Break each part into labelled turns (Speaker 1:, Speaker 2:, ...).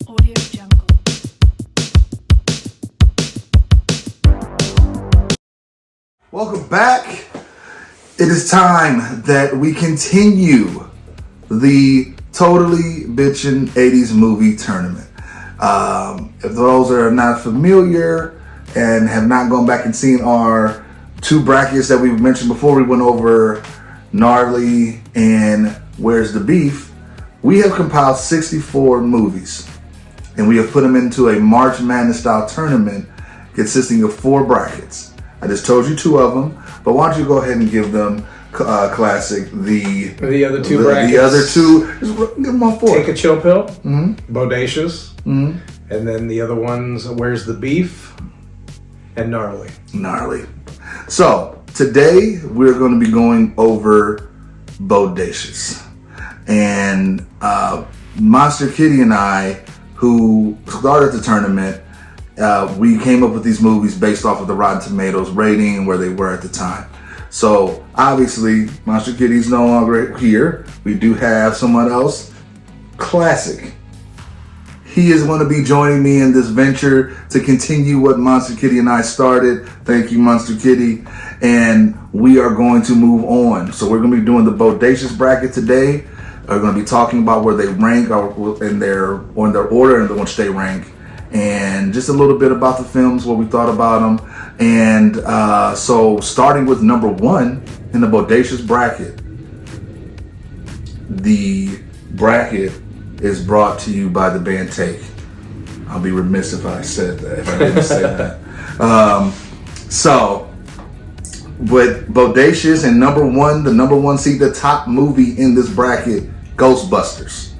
Speaker 1: Audio Jungle.
Speaker 2: Welcome back. It is time that we continue the Totally Bitchin' 80s Movie Tournament. If those are not familiar and have not gone back and seen our two brackets that we've mentioned before, we went over Gnarly and Where's the Beef. We have compiled 64 movies and we have put them into a March Madness style tournament consisting of 4 brackets. I just told you 2 of them, but why don't you go ahead and give them classic the
Speaker 3: other 2 brackets.
Speaker 2: The other 2, just give them all 4.
Speaker 3: Take a Chill Pill,
Speaker 2: Mm-hmm.
Speaker 3: Bodacious,
Speaker 2: Mm-hmm.
Speaker 3: and then the other ones, Where's the Beef, and Gnarly.
Speaker 2: So today we're going to be going over Bodacious, and Monster Kitty and I, who started the tournament, we came up with these movies based off of the Rotten Tomatoes rating and where they were at the time. So obviously Monster Kitty's no longer here. We do have someone else, Classic. He is going to be joining me in this venture to continue what Monster Kitty and I started. Thank you, Monster Kitty. And we are going to move on. So we're going to be doing the Bodacious bracket today. We're going to be talking about where they rank in their order and the which they rank. And just a little bit about the films, what we thought about them. And so starting with number 1 in the Bodacious bracket. The bracket is brought to you by the band Take. I'll be remiss if I said that, if I didn't say that. So, with Bodacious and the number one seat, the top movie in this bracket, Ghostbusters.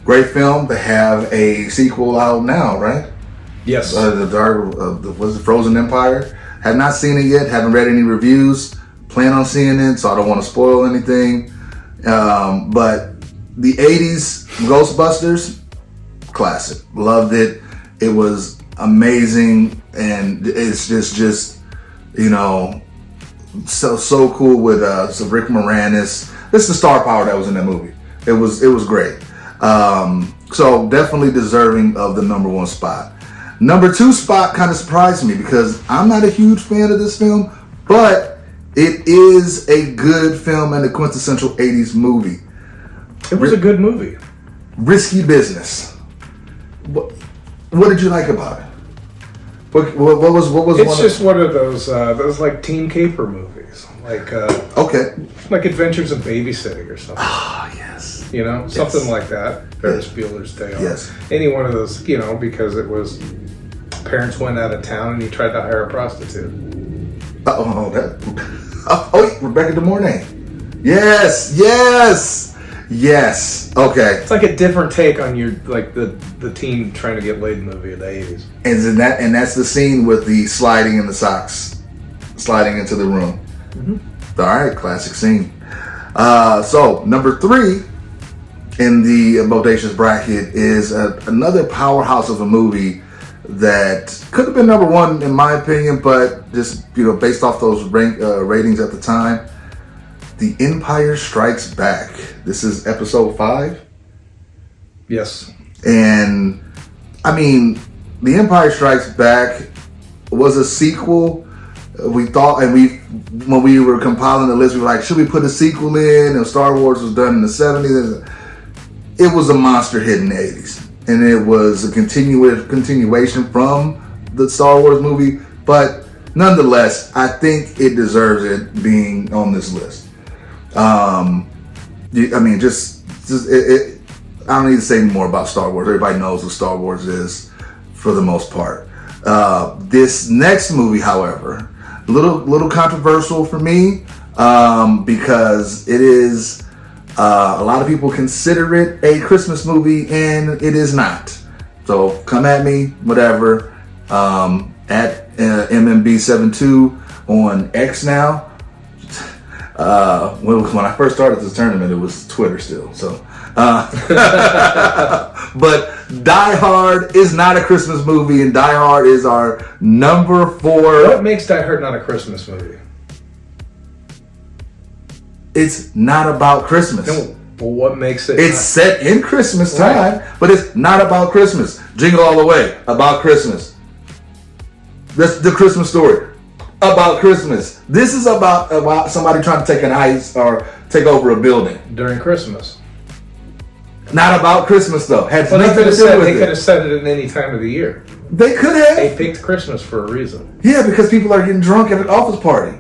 Speaker 2: Great film. They have a sequel out now, right?
Speaker 3: Yes.
Speaker 2: Was it Frozen Empire? Have not seen it yet. Haven't read any reviews. Plan on seeing it, so I don't want to spoil anything. But the 80s Ghostbusters, classic. Loved it. It was amazing, and it's just you know, so cool with Rick Moranis. This is the star power that was in that movie. It was great. So definitely deserving of the number 1 spot. Number 2 spot kind of surprised me because I'm not a huge fan of this film, but it is a good film and a quintessential 80s movie.
Speaker 3: It was a good movie.
Speaker 2: Risky Business. What did you like about it? What was?
Speaker 3: It's just one of those like teen caper movies, like like Adventures of Babysitting or something.
Speaker 2: Oh yes.
Speaker 3: You know, something like that. Ferris Bueller's Day Off.
Speaker 2: Yes.
Speaker 3: Any one of those, you know, because it was parents went out of town and he tried to hire a prostitute.
Speaker 2: Rebecca De Mornay. Yes. Okay.
Speaker 3: It's like a different take on your the teen trying to get laid movie of the 80s.
Speaker 2: And that's the scene with the sliding in the socks, sliding into the room. Mm-hmm. All right, classic scene. So number 3 in the Bodacious bracket is another powerhouse of a movie that could have been number 1 in my opinion, but just based off those ratings at the time. The Empire Strikes Back. This is episode 5.
Speaker 3: Yes.
Speaker 2: And I mean, The Empire Strikes Back was a sequel. We thought, and when we were compiling the list, we were like, should we put a sequel in? And Star Wars was done in the 70s. It was a monster hit in the 80s. And it was a continuation from the Star Wars movie. But nonetheless, I think it deserves it being on this list. I mean, just I don't need to say any more about Star Wars. Everybody knows what Star Wars is for the most part. This next movie, however, a little controversial for me because it is a lot of people consider it a Christmas movie and it is not. So come at me, whatever. At MMB72 on X now. When I first started this tournament, it was Twitter still. So, but Die Hard is not a Christmas movie, and Die Hard is our number 4.
Speaker 3: What makes Die Hard not a Christmas movie?
Speaker 2: It's not about Christmas.
Speaker 3: No, Well, what makes it?
Speaker 2: It's set in Christmas time, but it's not about Christmas. Jingle All the Way, about Christmas. That's the Christmas story, about Christmas. This is about somebody trying to take an ice or take over a building
Speaker 3: during Christmas.
Speaker 2: Not about Christmas though. Had
Speaker 3: well,
Speaker 2: nothing to do with it.
Speaker 3: They could have said it in any time of the year.
Speaker 2: They could have.
Speaker 3: They picked Christmas for a reason.
Speaker 2: Yeah, because people are getting drunk at an office party.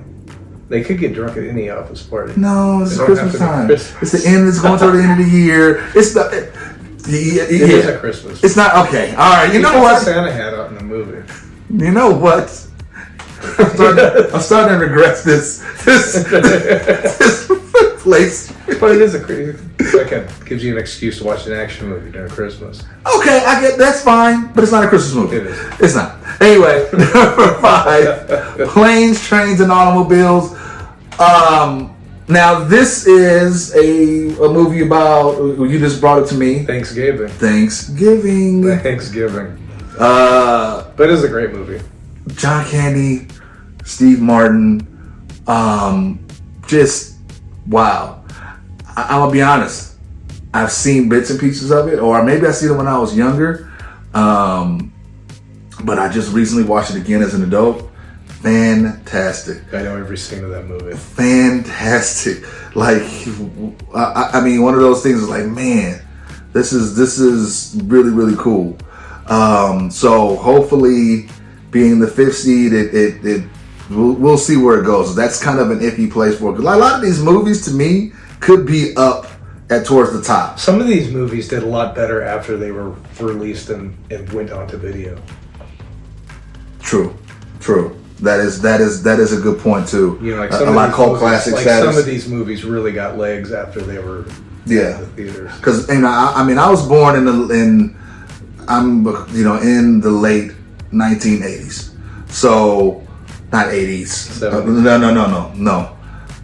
Speaker 3: They could get drunk at any office party.
Speaker 2: No, it's Christmas time. It's the end. It's going toward the end of the year. It's the.
Speaker 3: It is a Christmas.
Speaker 2: It's not okay. All right. You know what?
Speaker 3: He Santa hat out in the movie.
Speaker 2: You know what? I'm starting to regret this place.
Speaker 3: But it is a Christmas. Gives you an excuse to watch an action movie during Christmas.
Speaker 2: Okay, I get that's fine, but it's not a Christmas movie.
Speaker 3: It is.
Speaker 2: It's not. Anyway, number 5, Planes, Trains, and Automobiles. Now this is a movie about. You just brought it to me.
Speaker 3: Thanksgiving. But it is a great movie.
Speaker 2: John Candy, Steve Martin, just wow. I'll be honest. I've seen bits and pieces of it, or maybe I seen it when I was younger. But I just recently watched it again as an adult. Fantastic.
Speaker 3: I know every scene of that movie.
Speaker 2: Fantastic. Like, I mean, one of those things is like, man, this is really, really cool. So hopefully, being the 5th seed, we'll see where it goes. That's kind of an iffy place for it. Because a lot of these movies, to me, could be up at towards the top.
Speaker 3: Some of these movies did a lot better after they were released and went onto video.
Speaker 2: True. That is a good point too.
Speaker 3: You know, like
Speaker 2: a lot of cult classic status.
Speaker 3: Some of these movies really got legs after they were in the theaters.
Speaker 2: Because I was born in the late 1980s. So not 80s. No.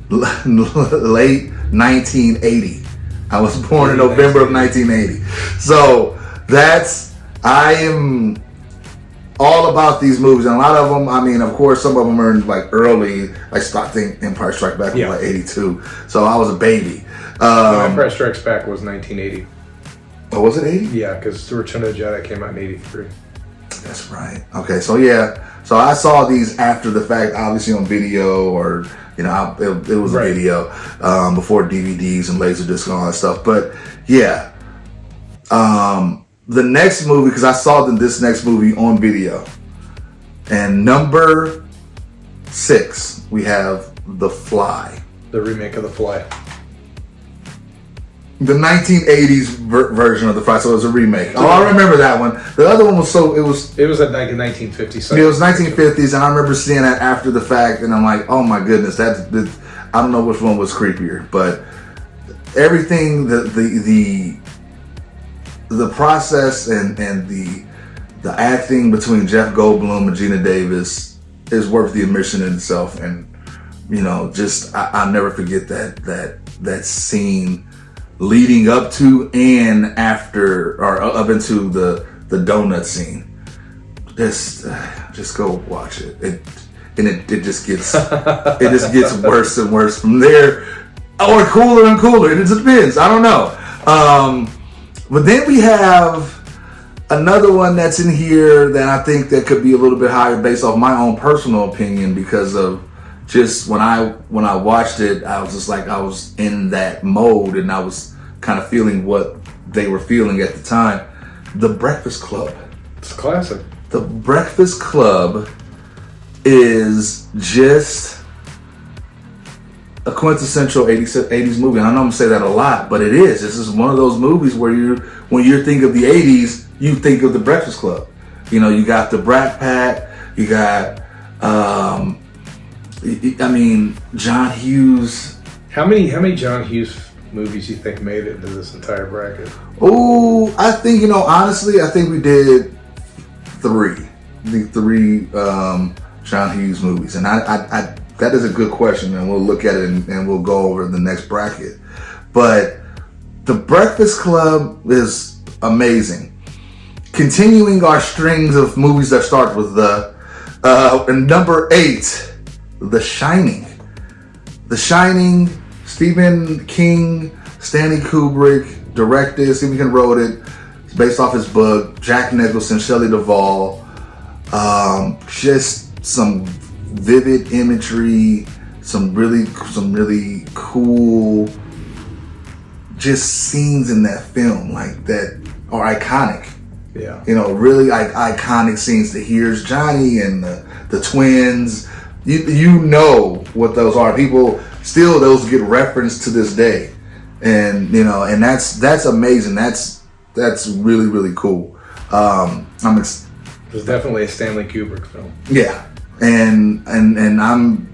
Speaker 2: Late 1980. I was born in November of 1980. So I am all about these movies, and a lot of them, I mean, of course, some of them are like early, like I think Empire Strikes Back was like 82. So I was a baby.
Speaker 3: Empire Strikes Back was 1980.
Speaker 2: Oh, was it 80?
Speaker 3: Yeah, because Return of the Jedi came out in 83.
Speaker 2: That's right. Okay, so so I saw these after the fact, obviously on video, or it was a video before DVDs and Laserdisc and all that stuff. But yeah, the next movie, because I saw this next movie on video, and number 6 we have The Fly,
Speaker 3: the remake of The Fly.
Speaker 2: The 1980s version of The Fly, so it was a remake. Oh, I remember that one. The other one was it was
Speaker 3: like in 1950s.
Speaker 2: It was 1950s, and I remember seeing that after the fact, and I'm like, oh my goodness, I don't know which one was creepier, but everything, the process and the acting between Jeff Goldblum and Gina Davis is worth the admission in itself, and I'll never forget that scene leading up to and after, or up into the donut scene. Just go watch it. It just gets worse and worse from there, or cooler and cooler. It just depends. I don't know. But then we have another one that's in here that I think that could be a little bit higher based off my own personal opinion, because of just when I watched it, I was just like, I was in that mode, and I was kind of feeling what they were feeling at the time. The Breakfast Club.
Speaker 3: It's a classic.
Speaker 2: The Breakfast Club is just a quintessential 80s movie. And I know I'm gonna say that a lot, but it is. This is one of those movies where when you think of the 80s, you think of The Breakfast Club. You got the Brat Pack, you got John Hughes. How
Speaker 3: many John Hughes movies you think made it into this entire bracket?
Speaker 2: Oh, I think, honestly, I think we did 3. I think 3 John Hughes movies. And I that is a good question, and we'll look at it and we'll go over the next bracket. But The Breakfast Club is amazing. Continuing our strings of movies that start with and number 8, The Shining. The Shining, Stephen King Stanley Kubrick directed, Stephen King wrote it. It's based off his book. Jack Nicholson, Shelley Duvall. Just some vivid imagery, some really cool just scenes in that film like that are iconic.
Speaker 3: Yeah.
Speaker 2: Really iconic scenes. Here's Johnny and the twins. You know what those are. People still, those get referenced to this day. And and that's amazing. That's really, really cool.
Speaker 3: It was definitely a Stanley Kubrick film.
Speaker 2: Yeah. And I'm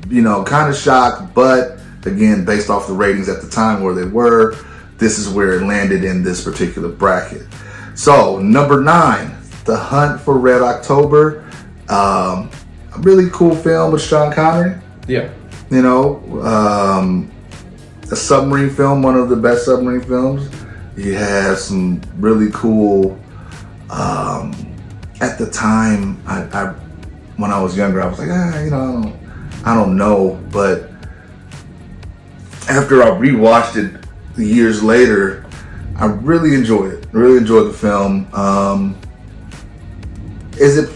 Speaker 2: kind of shocked, but again, based off the ratings at the time where they were, this is where it landed in this particular bracket. So number 9, The Hunt for Red October. A really cool film with Sean Connery.
Speaker 3: Yeah.
Speaker 2: A submarine film, one of the best submarine films. You have some really cool. At the time, I when I was younger, I was like, I don't know. But after I rewatched it years later, I really enjoyed it. Really enjoyed the film. Is it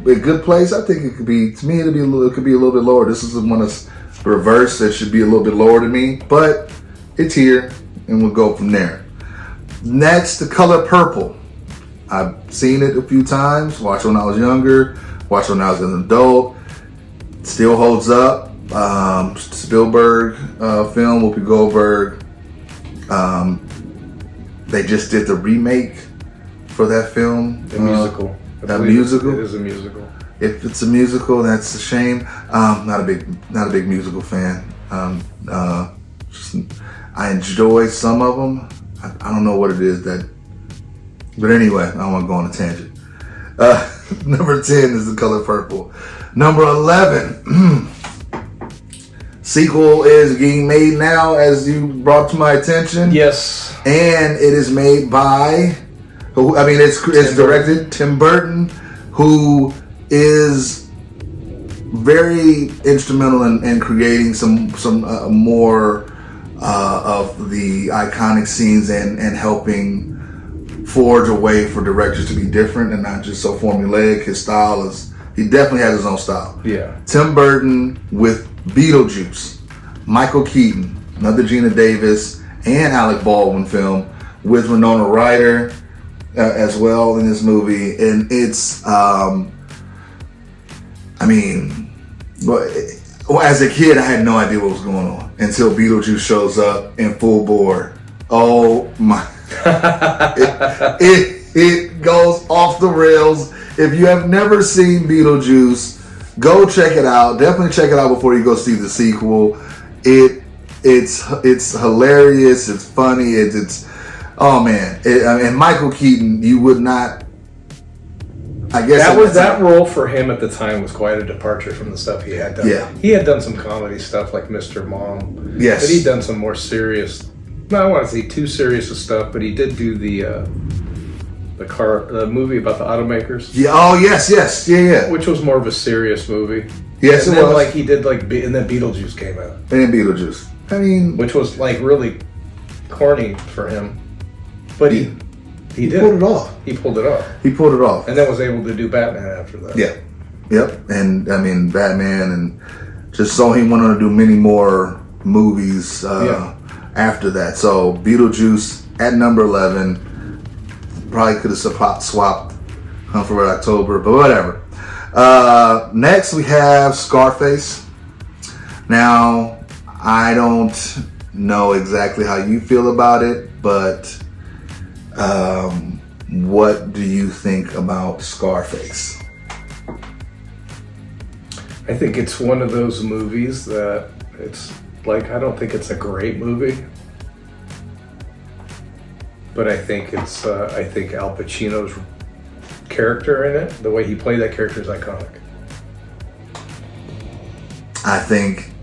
Speaker 2: a good place? I think it could be. To me, it could be a little bit lower. This is the one that's reversed. It should be a little bit lower to me, but it's here, and we'll go from there. Next, The Color Purple. I've seen it a few times. Watched it when I was younger. Watched it when I was an adult. Still holds up. Spielberg film. Whoopi Goldberg. They just did the remake for that film.
Speaker 3: The musical.
Speaker 2: That musical.
Speaker 3: It is a musical.
Speaker 2: If it's a musical, that's a shame. Not a big musical fan. I enjoy some of them. I don't know what it is that. But anyway, I don't want to go on a tangent. Number 10 is The Color Purple. Number 11. Sequel is being made now, as you brought to my attention.
Speaker 3: Yes.
Speaker 2: And it is made by, it's directed Tim Burton, who is very instrumental in creating some more of the iconic scenes and helping forge a way for directors to be different and not just so formulaic. His style is, he definitely has his own style.
Speaker 3: Yeah.
Speaker 2: Tim Burton with Beetlejuice, Michael Keaton, another Gina Davis and Alec Baldwin film with Winona Ryder as well in this movie. And it's, as a kid, I had no idea what was going on until Beetlejuice shows up in full bore. Oh my. It goes off the rails. If you have never seen Beetlejuice, go check it out. Definitely check it out before you go see the sequel. It's hilarious. It's funny. It's oh man. And Michael Keaton, you would not. I guess
Speaker 3: that role for him at the time was quite a departure from the stuff he had done.
Speaker 2: Yeah.
Speaker 3: He had done some comedy stuff like Mr. Mom.
Speaker 2: Yes.
Speaker 3: But he'd done some more serious. I don't want to say too serious of stuff, but he did do the movie about the automakers.
Speaker 2: Yeah. Oh yes. Yeah.
Speaker 3: Which was more of a serious movie.
Speaker 2: Yes,
Speaker 3: and
Speaker 2: it
Speaker 3: then,
Speaker 2: was.
Speaker 3: Like he did and then Beetlejuice came out.
Speaker 2: And Beetlejuice.
Speaker 3: Which was like really corny for him, but he
Speaker 2: pulled it off.
Speaker 3: He pulled it off.
Speaker 2: He pulled it off,
Speaker 3: and then was able to do Batman after that.
Speaker 2: Yeah. Yep. And Batman, and just so he went on to do many more movies. After that. So Beetlejuice at number 11. Probably could have swapped Hunt for Red October, but whatever. Next we have Scarface. Now, I don't know exactly how you feel about it, but what do you think about Scarface?
Speaker 3: I think it's one of those movies that it's like, I don't think it's a great movie, but I think it's I think Al Pacino's character in it, the way he played that character, is iconic. I
Speaker 2: think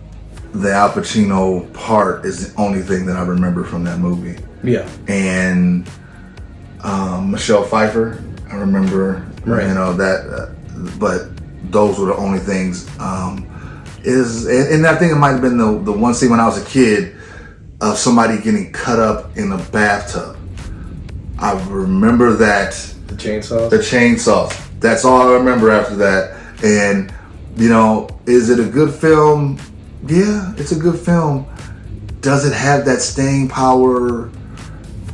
Speaker 2: the Al Pacino part is the only thing that I remember from that movie.
Speaker 3: Yeah.
Speaker 2: And Michelle Pfeiffer, I remember, that, but those were the only things. And I think it might have been the one scene when I was a kid of somebody getting cut up in a bathtub. I remember that.
Speaker 3: The chainsaws?
Speaker 2: The chainsaws. That's all I remember after that. And, is it a good film? Yeah, it's a good film. Does it have that staying power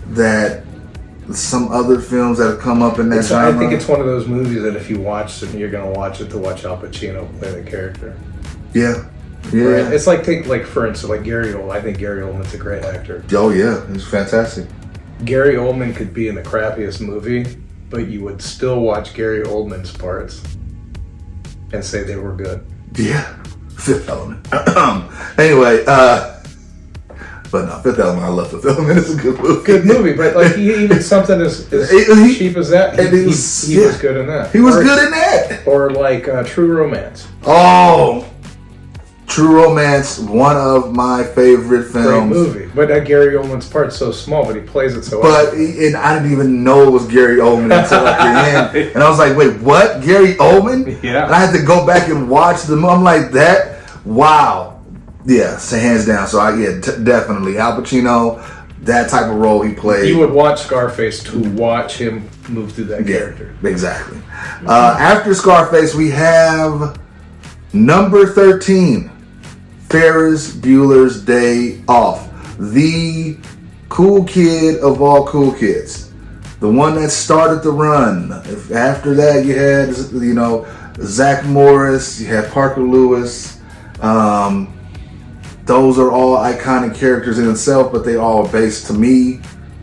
Speaker 2: that some other films that have come up in that genre?
Speaker 3: I think it's one of those movies that if you watch it, you're going to watch it to watch Al Pacino play the character.
Speaker 2: Yeah. Yeah.
Speaker 3: Right? It's like, for instance, like Gary Oldman. I think Gary Oldman's a great actor.
Speaker 2: Oh, yeah. He's fantastic.
Speaker 3: Gary Oldman could be in the crappiest movie, but you would still watch Gary Oldman's parts and say they were good.
Speaker 2: Yeah. Fifth Element. Anyway, but no, Fifth Element, I love Fifth Element. It's a good movie.
Speaker 3: Good movie, but like even something as cheap as that, he was good in that.
Speaker 2: He was good in that.
Speaker 3: Or like True Romance.
Speaker 2: Oh, True Romance, one of my favorite films.
Speaker 3: Great movie, but Gary Oldman's part's so small, but he plays it so
Speaker 2: well. And I didn't even know it was Gary Oldman until at the end. And I was like, wait, what? Gary Oldman?
Speaker 3: Yeah.
Speaker 2: And I had to go back and watch the movie. I'm like, that? Wow. Yeah, so hands down. So, definitely. Al Pacino, that type of role he played.
Speaker 3: You would watch Scarface to watch him move through that character.
Speaker 2: Exactly. After Scarface, we have number 13. Ferris Bueller's Day Off. The cool kid of all cool kids. The one that started the run. After that, you had, Zach Morris, you had Parker Lewis. Those are all iconic characters in itself, but they all are based, to me,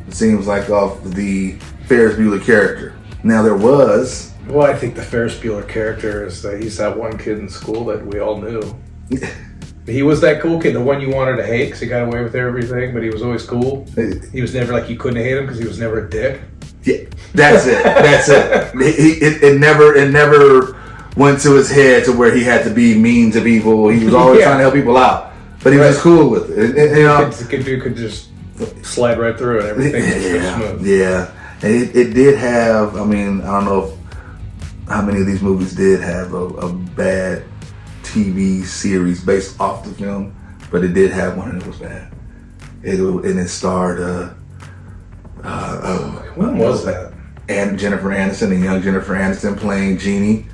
Speaker 2: it seems like, off the Ferris Bueller character. Now, there was...
Speaker 3: Well, I think the Ferris Bueller character is that he's that one kid in school that we all knew. He was that cool kid, the one you wanted to hate because he got away with everything, but he was always cool. He was never like you couldn't hate him because he was never a dick.
Speaker 2: Yeah, that's it. That's it. It never went to his head to where he had to be mean to people. He was always trying to help people out, but he was cool with it.
Speaker 3: The dude could just slide right through it. Everything was so smooth.
Speaker 2: Yeah, and it did have. I mean, I don't know how many of these movies did have a bad TV series based off the film, but it did have one that was bad. It starred
Speaker 3: when was that?
Speaker 2: And Jennifer Aniston, and young Jennifer Aniston playing Jeannie,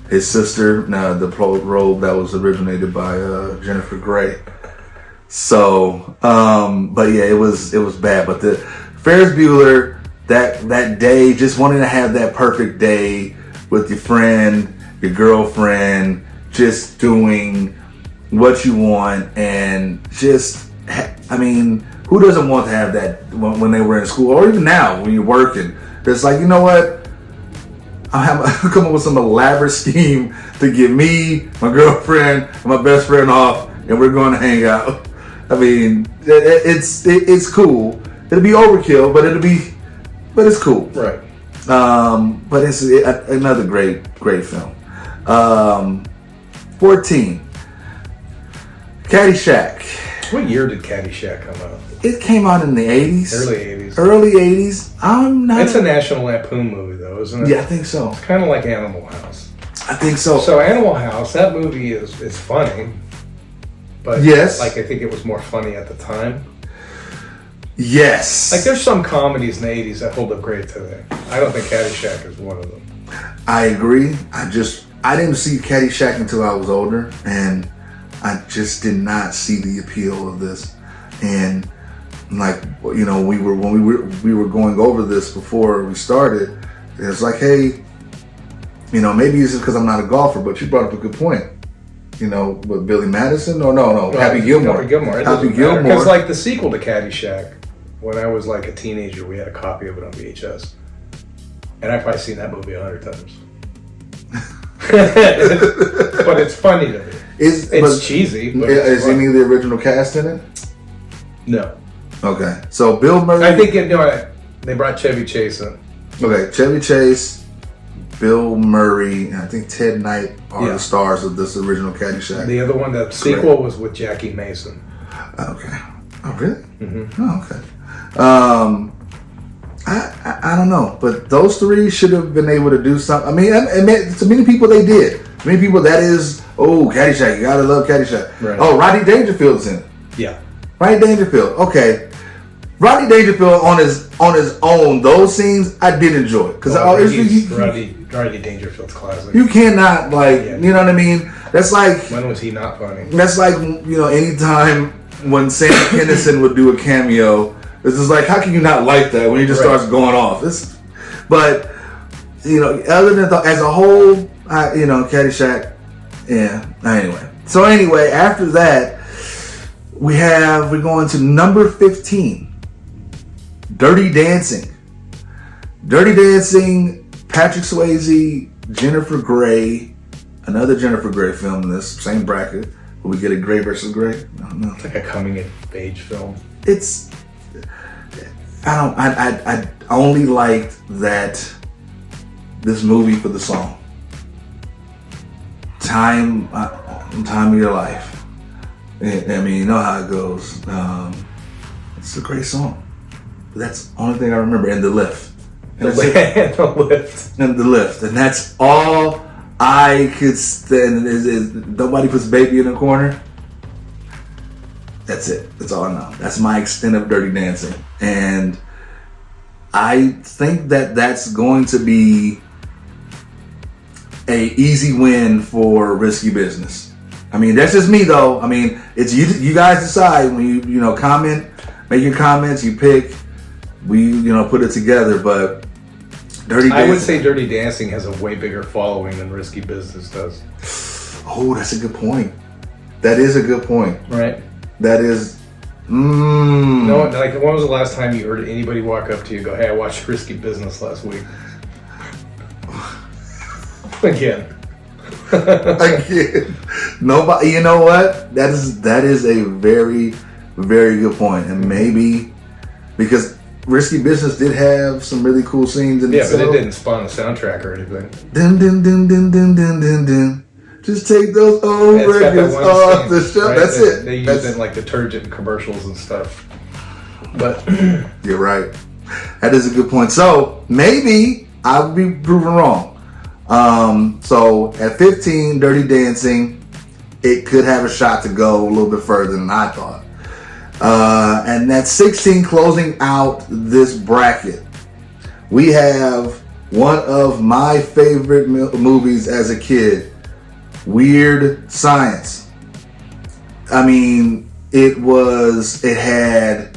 Speaker 2: his sister. The role that was originated by Jennifer Grey. So, but yeah, it was bad. But the Ferris Bueller, that day, just wanting to have that perfect day with your friend, your girlfriend, just doing what you want, and just, I mean, who doesn't want to have that when they were in school, or even now when you're working? It's like, you know what? I'm come up with some elaborate scheme to get me, my girlfriend, and my best friend off, and we're going to hang out. I mean, it's cool. It'll be overkill, but it's cool.
Speaker 3: Right.
Speaker 2: But it's another great film. 14. Caddyshack.
Speaker 3: What year did Caddyshack come out?
Speaker 2: It came out in the 80s.
Speaker 3: Early
Speaker 2: 80s. I'm not...
Speaker 3: It's a National Lampoon movie, though, isn't it?
Speaker 2: Yeah, I think so.
Speaker 3: It's kind of like Animal House.
Speaker 2: I think so.
Speaker 3: So Animal House, that movie is funny. But
Speaker 2: yes.
Speaker 3: I think it was more funny at the time.
Speaker 2: Yes.
Speaker 3: Like, there's some comedies in the 80s that hold up great today. I don't think Caddyshack is one of them.
Speaker 2: I agree. I didn't see Caddyshack until I was older, and I just did not see the appeal of this. And like, when we were going over this before we started, it was like, hey, maybe it's just because I'm not a golfer, but you brought up a good point. With Billy Madison? Or no, Happy Gilmore. Happy Gilmore.
Speaker 3: Because like the sequel to Caddyshack, when I was like a teenager, we had a copy of it on VHS. And I've probably seen that movie 100 times. But it's funny to me. It's cheesy. But
Speaker 2: is any of the original cast in it?
Speaker 3: No.
Speaker 2: Okay. So Bill Murray.
Speaker 3: I think they brought Chevy Chase in.
Speaker 2: Okay, Chevy Chase, Bill Murray, and I think Ted Knight are the stars of this original Caddyshack.
Speaker 3: The other one, the sequel, was with Jackie Mason.
Speaker 2: Okay. Oh, really?
Speaker 3: Mm-hmm.
Speaker 2: Oh, okay. I don't know, but those three should have been able to do something. I mean, to many people they did. To many people that is, Caddyshack. You gotta love Caddyshack.
Speaker 3: Right.
Speaker 2: Oh, Rodney Dangerfield's in it.
Speaker 3: Yeah.
Speaker 2: Rodney Dangerfield. Okay. Rodney Dangerfield on his own, those scenes I did enjoy because
Speaker 3: Rodney Dangerfield's classic.
Speaker 2: You cannot you know what I mean. That's like,
Speaker 3: when was he not funny?
Speaker 2: That's like, you know, anytime when Sam Kinison would do a cameo, it's just like, how can you not like that when he just starts going off? But you know, other than as a whole, you know, Caddyshack. Yeah. Anyway, after that, we're going to number 15. Dirty Dancing. Dirty Dancing, Patrick Swayze, Jennifer Grey, another Jennifer Grey film in this same bracket. Will we get a Grey versus Grey? I don't know.
Speaker 3: It's like a coming of age film.
Speaker 2: I only liked this movie for the song. Time of Your Life. I mean, you know how it goes. It's a great song. That's the only thing I remember. And the lift. And the lift. And that's all I could stand. Is nobody puts baby in the corner. That's it. That's all I know. That's my extent of Dirty Dancing. And I think that's going to be a easy win for Risky Business. I mean, that's just me though. I mean, it's you guys decide when you know, comment, make your comments, you pick. We, you know, put it together, but Dirty Dancing.
Speaker 3: I would say Dirty Dancing has a way bigger following than Risky Business does.
Speaker 2: Oh, that's a good point. That is a good point.
Speaker 3: Right.
Speaker 2: That is.
Speaker 3: No, like, when was the last time you heard anybody walk up to you and go, "Hey, I watched Risky Business last week"? Again.
Speaker 2: Nobody. You know what? That is a very, very good point, and maybe because Risky Business did have some really cool scenes in it.
Speaker 3: Yeah, but it didn't spawn a soundtrack or anything.
Speaker 2: Dun dun dun dun dun dun dun dun. Just take those old records off the shelf. Right? That's it.
Speaker 3: They use it in like detergent commercials and stuff. But
Speaker 2: you're right. That is a good point. So maybe I'll be proven wrong. So at 15, Dirty Dancing, it could have a shot to go a little bit further than I thought. And at 16, closing out this bracket, we have one of my favorite movies as a kid, Weird Science. I mean, it had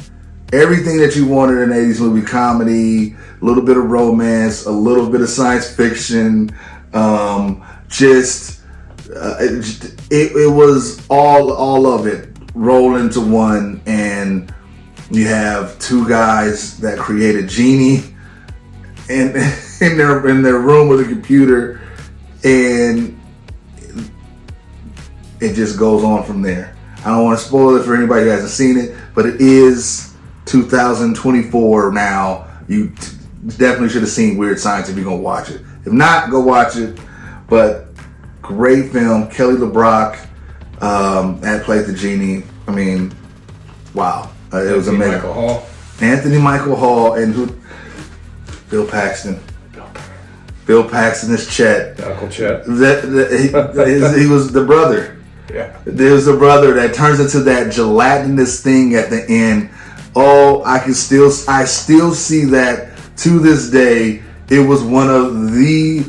Speaker 2: everything that you wanted in an 80s movie: comedy, a little bit of romance, a little bit of science fiction. It was all of it rolled into one, and you have two guys that create a genie in their room with a computer, and it just goes on from there. I don't want to spoil it for anybody who hasn't seen it, but it is 2024 now. You definitely should have seen Weird Science if you're going to watch it. If not, go watch it. But great film. Kelly LeBrock played the genie. I mean, wow. It was amazing. Anthony Michael Hall and Bill Paxton. Bill Paxton is Chet.
Speaker 3: Uncle Chet.
Speaker 2: He was the brother.
Speaker 3: Yeah.
Speaker 2: There's a brother that turns into that gelatinous thing at the end. Oh, I still see that to this day. It was one of the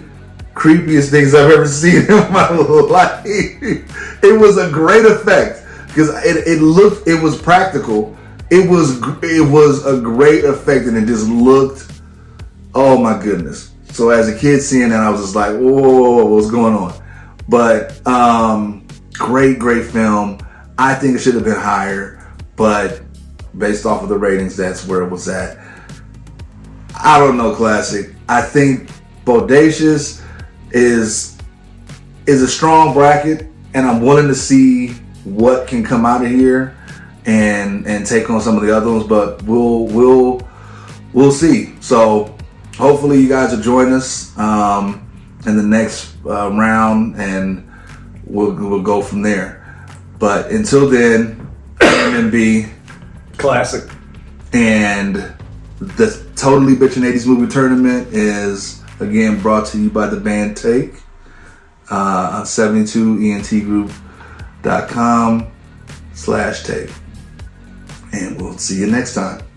Speaker 2: creepiest things I've ever seen in my life. It was a great effect because it was practical. It was a great effect, and it just looked, oh my goodness. So as a kid seeing that, I was just like, whoa, what's going on? But great film. I think it should have been higher, but based off of the ratings, that's where it was at. I don't know, classic. I think Bodacious is a strong bracket, and I'm willing to see what can come out of here and take on some of the other ones, but we'll see. So hopefully you guys will join us in the next round, and we'll go from there. But until then, MMB
Speaker 3: classic,
Speaker 2: and the Totally Bitchin' 80s Movie Tournament is again brought to you by the band Take on 72entgroup.com/take. And we'll see you next time.